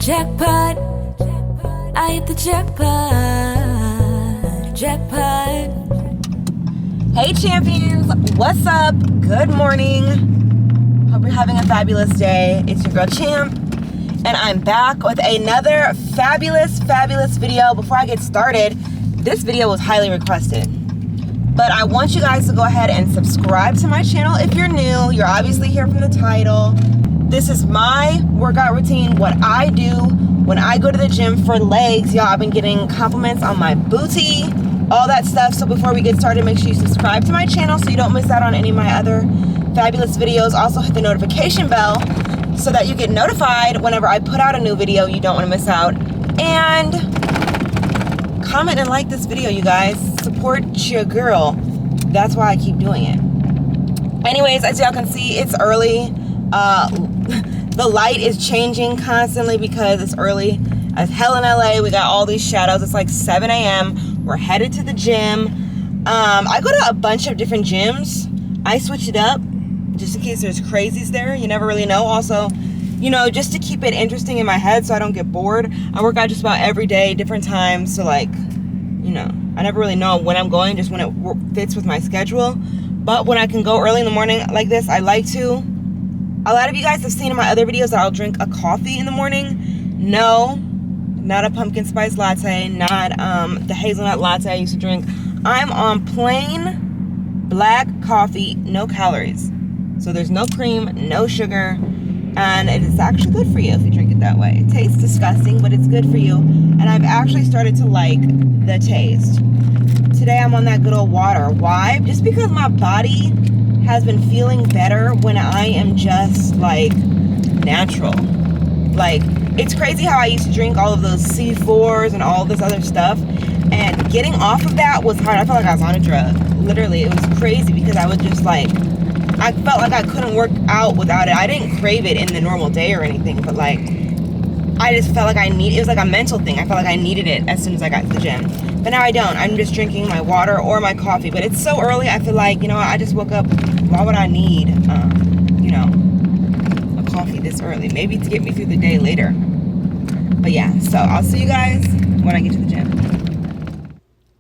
Jackpot, I hit the jackpot, jackpot. Hey champions, what's up? Good morning. Hope you're having a fabulous day. It's your girl Champ, and I'm back with another fabulous video. Before I get started, this video was highly requested, but I want you guys to go ahead and subscribe to my channel if you're new. You're obviously here from the title. This is my workout routine, what I do when I go to the gym for legs. Y'all, I've been getting compliments on my booty, all that stuff. So before we get started, make sure you subscribe to my channel so you don't miss out on any of my other fabulous videos. Also hit the notification bell so that you get notified whenever I put out a new video. You don't want to miss out. And comment and like this video, you guys. Support your girl. That's why I keep doing it. Anyways, as y'all can see, it's early. The light is changing constantly because it's early as hell in LA. We got all these shadows. It's like 7 a.m. We're headed to the gym. I go to a bunch of different gyms. I switch it up just in case there's crazies there. You never really know. Also, you know, just to keep it interesting in my head so I don't get bored. I work out just about every day, different times. So like, you know, I never really know when I'm going, just when it fits with my schedule. But when I can go early in the morning like this, I like to. A lot of you guys have seen in my other videos that I'll drink a coffee in the morning. No, not a pumpkin spice latte, not the hazelnut latte I used to drink. I'm on plain black coffee, no calories. So there's no cream, no sugar, and it is actually good for you if you drink it that way. It tastes disgusting, but it's good for you. And I've actually started to like the taste. Today I'm on that good old water. Why? Just because my body has been feeling better when I am just like natural. Like, it's crazy how I used to drink all of those C4s and all this other stuff, and getting off of that was hard. I felt like I was on a drug. Literally, it was crazy because I was just like, I felt like I couldn't work out without it. I didn't crave it in the normal day or anything, but like, I just felt like it was like a mental thing. I felt like I needed it as soon as I got to the gym. But now I don't. I'm just drinking my water or my coffee. But it's so early, I feel like, you know, I just woke up. Why would I need, you know, a coffee this early? Maybe to get me through the day later. But yeah, so I'll see you guys when I get to the gym.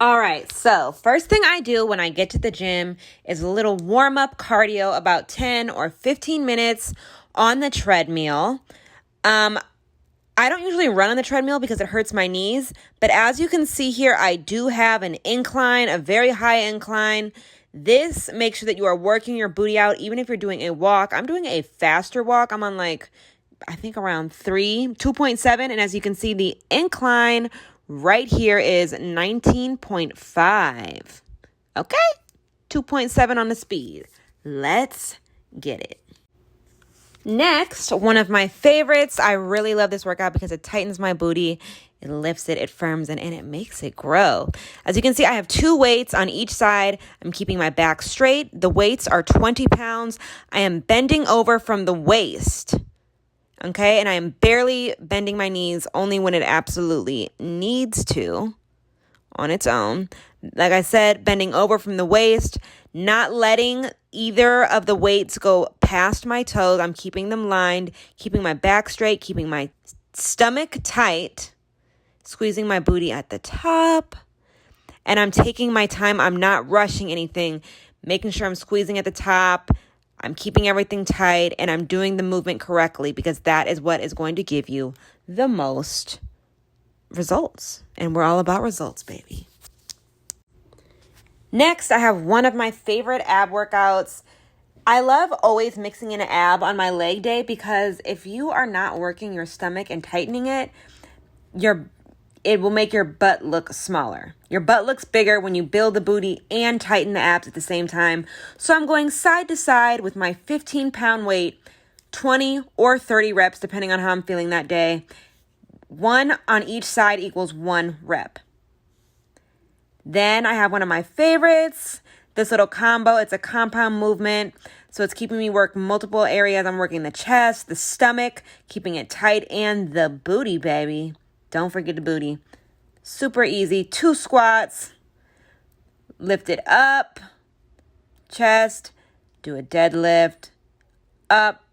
All right, so first thing I do when I get to the gym is a little warm-up cardio, about 10 or 15 minutes on the treadmill. I don't usually run on the treadmill because it hurts my knees, but as you can see here, I do have an incline, a very high incline. This makes sure that you are working your booty out, even if you're doing a walk. I'm doing a faster walk. I'm on like, I think around 2.7, and as you can see, the incline right here is 19.5. Okay, 2.7 on the speed. Let's get it. Next, one of my favorites. I really love this workout because it tightens my booty, it lifts it, it firms it, and it makes it grow. As you can see, I have 2 weights on each side. I'm keeping my back straight. The weights are 20 pounds. I am bending over from the waist, okay? And I am barely bending my knees, only when it absolutely needs to on its own. Like I said, bending over from the waist, not letting either of the weights go past my toes. I'm keeping them lined, keeping my back straight, keeping my stomach tight, squeezing my booty at the top. And I'm taking my time. I'm not rushing anything, making sure I'm squeezing at the top. I'm keeping everything tight, and I'm doing the movement correctly because that is what is going to give you the most results. And we're all about results, baby. Next, I have one of my favorite ab workouts. I love always mixing in an ab on my leg day because if you are not working your stomach and tightening it, it will make your butt look smaller. Your butt looks bigger when you build the booty and tighten the abs at the same time. So I'm going side to side with my 15-pound weight, 20 or 30 reps, depending on how I'm feeling that day. 1 on each side equals 1 rep. Then I have one of my favorites, this little combo. It's a compound movement, so it's keeping me work multiple areas. I'm working the chest, the stomach, keeping it tight, and the booty, baby. Don't forget the booty. Super easy. 2 squats. Lift it up, chest, do a deadlift, up,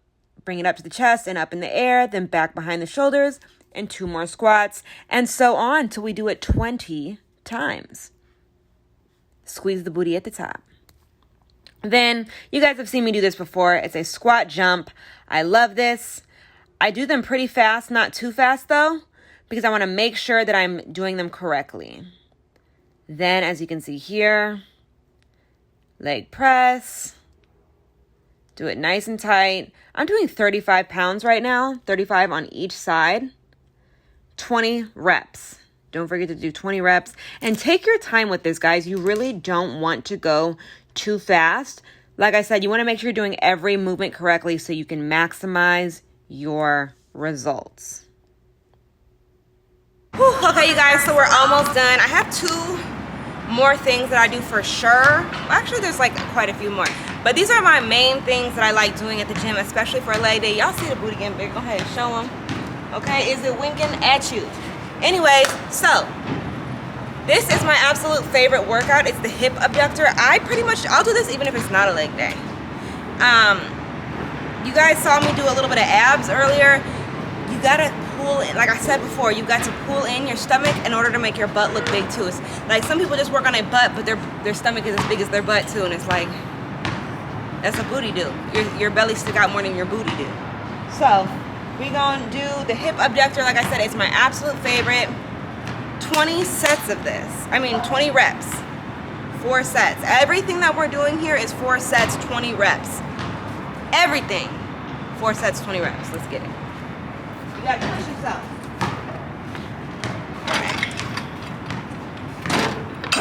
bring it up to the chest and up in the air, then back behind the shoulders, and 2 more squats, and so on till we do it 20 times. Squeeze the booty at the top. Then, you guys have seen me do this before. It's a squat jump. I love this. I do them pretty fast, not too fast though, because I want to make sure that I'm doing them correctly. Then, as you can see here, leg press. Do it nice and tight. I'm doing 35 pounds right now, 35 on each side. 20 reps. Don't forget to do 20 reps. And take your time with this, guys. You really don't want to go too fast. Like I said, you want to make sure you're doing every movement correctly so you can maximize your results. Whew, okay, you guys, so we're almost done. I have 2 more things that I do for sure. Well, actually, there's like quite a few more. But these are my main things that I like doing at the gym, especially for a leg day. Y'all see the booty getting big. Go ahead and show them. Okay, is it winking at you? Anyways, so this is my absolute favorite workout. It's the hip abductor. I'll do this even if it's not a leg day. You guys saw me do a little bit of abs earlier. You gotta pull in, like I said before, you got to pull in your stomach in order to make your butt look big too. It's like some people just work on their butt, but their stomach is as big as their butt too, and it's like, that's a booty do. Your belly stick out more than your booty do. So we gonna do the hip abductor. Like I said, it's my absolute favorite. 20 sets of this. 20 reps. 4 sets. Everything that we're doing here is 4 sets, 20 reps. Everything. 4 sets, 20 reps. Let's get it. You gotta push yourself. Okay.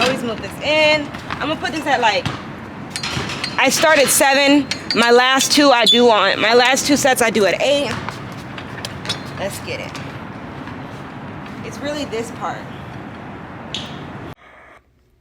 Always move this in. I'm gonna put this at I start at 7. My last 2 sets I do at 8. Let's get it. It's really this part.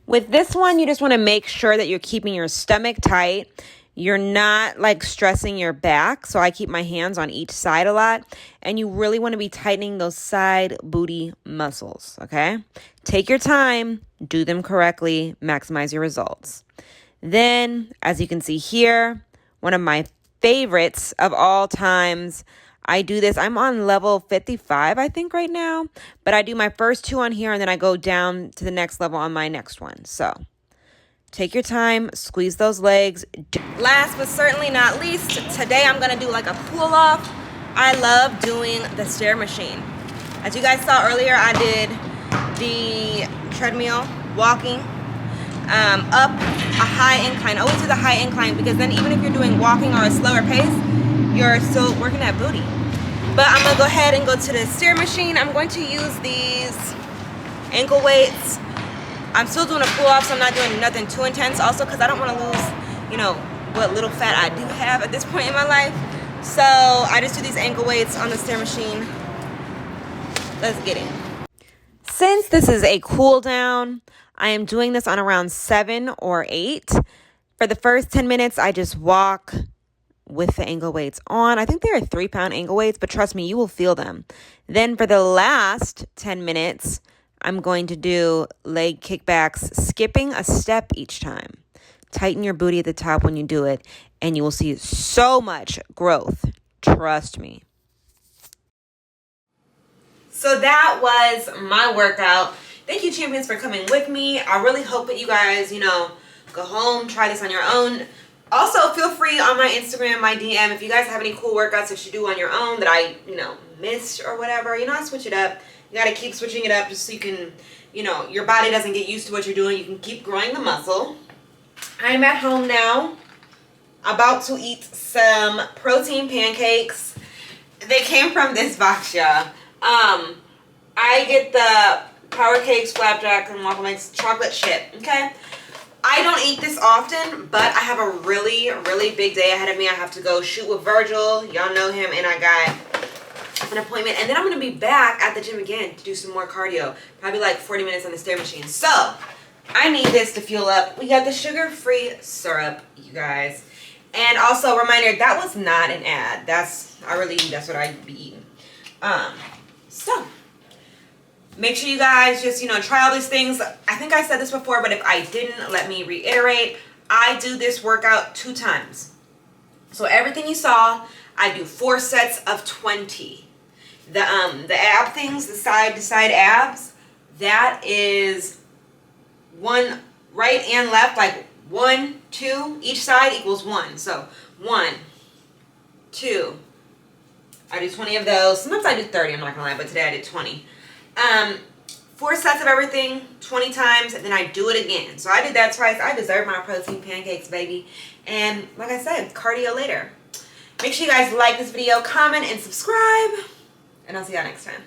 With this one, you just want to make sure that you're keeping your stomach tight. You're not stressing your back. So I keep my hands on each side a lot. And you really want to be tightening those side booty muscles. Okay? Take your time. Do them correctly. Maximize your results. Then, as you can see here, one of my favorites of all times, I do this. I'm on level 55, I think, right now. But I do my first 2 on here, and then I go down to the next level on my next one. So take your time. Squeeze those legs. Last but certainly not least, today I'm going to do a pull-off. I love doing the stair machine. As you guys saw earlier, I did the treadmill, walking, up a high incline. Always do the high incline, because then even if you're doing walking or a slower pace, you're still working that booty. But I'm going to go ahead and go to the stair machine. I'm going to use these ankle weights. I'm still doing a pull-off, so I'm not doing nothing too intense. Also, because I don't want to lose, what little fat I do have at this point in my life. So I just do these ankle weights on the stair machine. Let's get it. Since this is a cool down, I am doing this on around 7 or 8. For the first 10 minutes, I just walk with the ankle weights on. I think they are 3-pound ankle weights, but trust me, you will feel them. Then for the last 10 minutes, I'm going to do leg kickbacks, skipping a step each time. Tighten your booty at the top when you do it, and you will see so much growth. Trust me. So that was my workout. Thank you, champions, for coming with me. I really hope that you guys, go home, try this on your own. Also, feel free on my Instagram, my DM, if you guys have any cool workouts that you do on your own that I, missed or whatever. I switch it up. You got to keep switching it up just so you can, your body doesn't get used to what you're doing. You can keep growing the muscle. I'm at home now, about to eat some protein pancakes. They came from this box, y'all. I get the Power Cakes, Flapjack, and Waffle Mix chocolate chip, okay? I don't eat this often, but I have a really, really big day ahead of me. I have to go shoot with Virgil. Y'all know him, and I got an appointment. And then I'm going to be back at the gym again to do some more cardio. Probably 40 minutes on the stair machine. So, I need this to fuel up. We got the sugar-free syrup, you guys. And also, reminder, that was not an ad. That's what I'd be eating. So, make sure you guys just, try all these things. I think I said this before, but if I didn't, let me reiterate. I do this workout 2 times. So everything you saw, I do 4 sets of 20. The ab things, the side to side abs, that is one right and left, like 1, 2, each side equals 1. So 1, 2. I do 20 of those. Sometimes I do 30, I'm not gonna lie, but today I did 20. 4 sets of everything, 20 times, and then I do it again. So I did that twice. I deserve my protein pancakes, baby. And like I said, cardio later. Make sure you guys like this video, comment, and subscribe. And I'll see y'all next time.